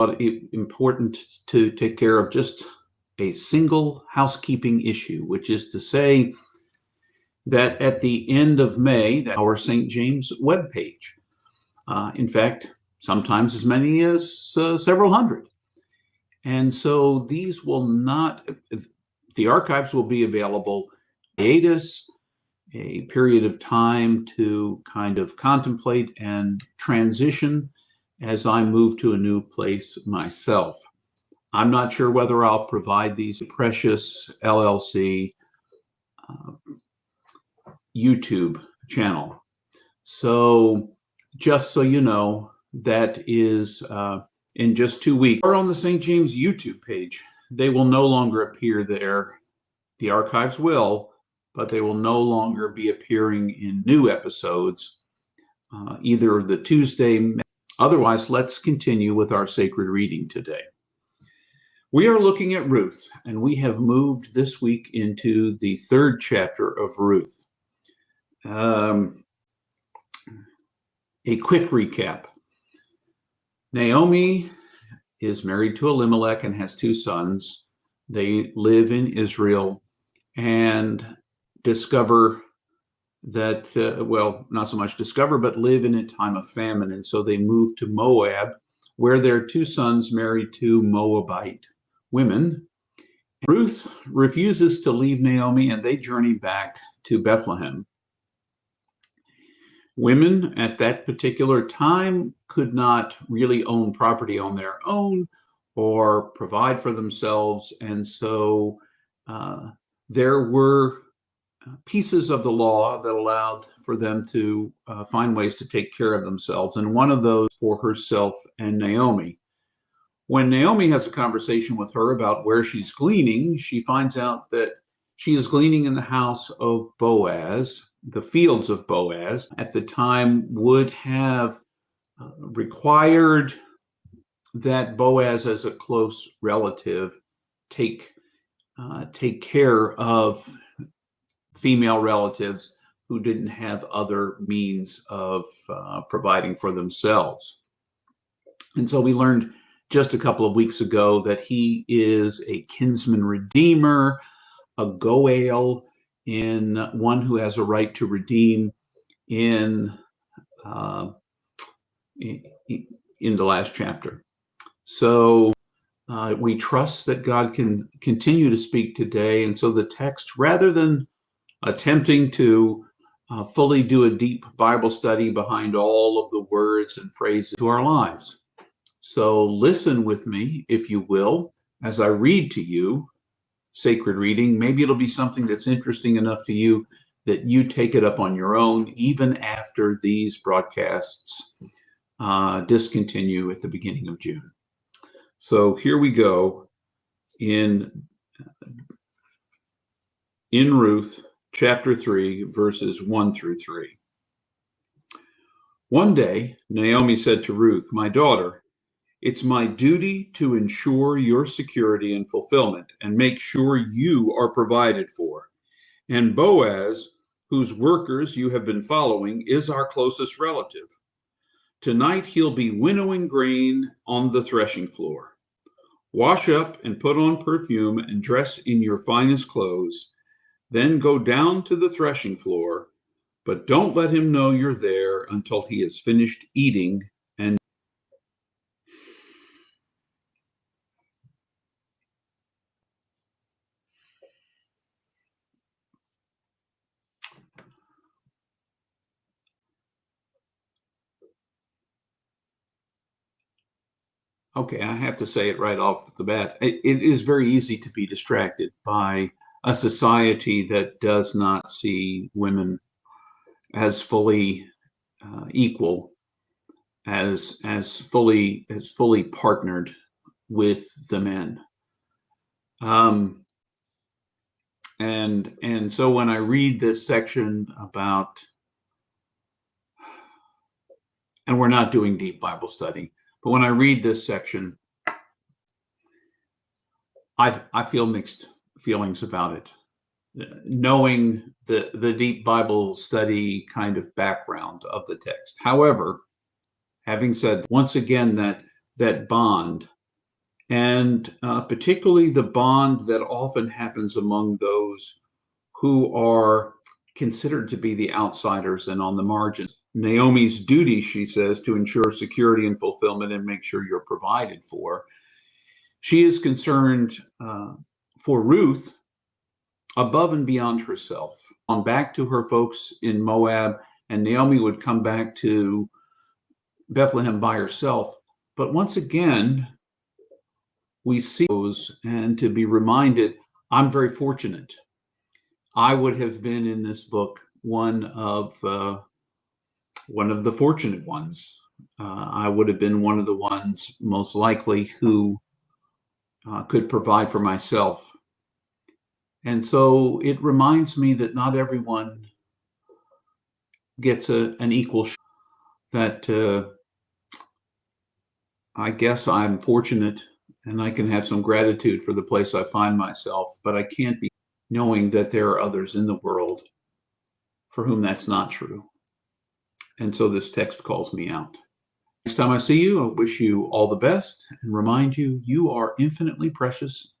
Important to take care of just a single housekeeping issue, which is to say that at the end of May, our St. James webpage, in fact, sometimes as many as several hundred. And so these will not, the archives will be available, hiatus, a period of time to kind of contemplate and transition as I move to a new place myself. I'm not sure whether I'll provide these precious LLC YouTube channel. So just so you know, that is in just 2 weeks, or on the St. James YouTube page. They will no longer appear there. The archives will, but they will no longer be appearing in new episodes, either the Tuesday. Otherwise, let's continue with our sacred reading today. We are looking at Ruth, and we have moved this week into the 3rd chapter of Ruth. A quick recap. Naomi is married to Elimelech and has 2 sons. They live in Israel and discover that, not so much discover, but live in a time of famine. And so they move to Moab, where their 2 sons marry 2 Moabite women. Ruth refuses to leave Naomi, and they journey back to Bethlehem. Women at that particular time could not really own property on their own or provide for themselves. And so there were pieces of the law that allowed for them to find ways to take care of themselves. And one of those for herself and Naomi. When Naomi has a conversation with her about where she's gleaning, she finds out that she is gleaning in the house of Boaz. The fields of Boaz at the time would have required that Boaz, as a close relative, take care of female relatives who didn't have other means of providing for themselves. And so we learned just a couple of weeks ago that he is a kinsman redeemer, a goel, in one who has a right to redeem in the last chapter. So we trust that God can continue to speak today. And so the text, rather than attempting to fully do a deep Bible study behind all of the words and phrases to our lives. So listen with me, if you will, as I read to you sacred reading. Maybe it'll be something that's interesting enough to you that you take it up on your own, even after these broadcasts discontinue at the beginning of June. So here we go in Ruth chapter 3, verses 1 through 3. One day, Naomi said to Ruth, "My daughter, it's my duty to ensure your security and fulfillment and make sure you are provided for. And Boaz, whose workers you have been following, is our closest relative. Tonight he'll be winnowing grain on the threshing floor. Wash up and put on perfume and dress in your finest clothes. Then go down to the threshing floor, but don't let him know you're there until he has finished eating and..." Okay, I have to say it right off the bat. It is very easy to be distracted by a society that does not see women as fully equal, as fully partnered with the men. And so when I read this section about, and we're not doing deep Bible study, but when I read this section, I feel mixed feelings about it, knowing the deep Bible study kind of background of the text. However, having said once again that that bond, and particularly the bond that often happens among those who are considered to be the outsiders and on the margins. Naomi's duty, she says, to ensure security and fulfillment and make sure you're provided for. She is concerned for Ruth above and beyond herself. On back to her folks in Moab, and Naomi would come back to Bethlehem by herself. But once again, we see those, and to be reminded, I'm very fortunate. I would have been in this book one of the fortunate ones. I would have been one of the ones most likely who could provide for myself. And so it reminds me that not everyone gets an equal shot. That I guess I'm fortunate and I can have some gratitude for the place I find myself, but I can't be knowing that there are others in the world for whom that's not true. And so this text calls me out. Next time I see you, I wish you all the best and remind you, you are infinitely precious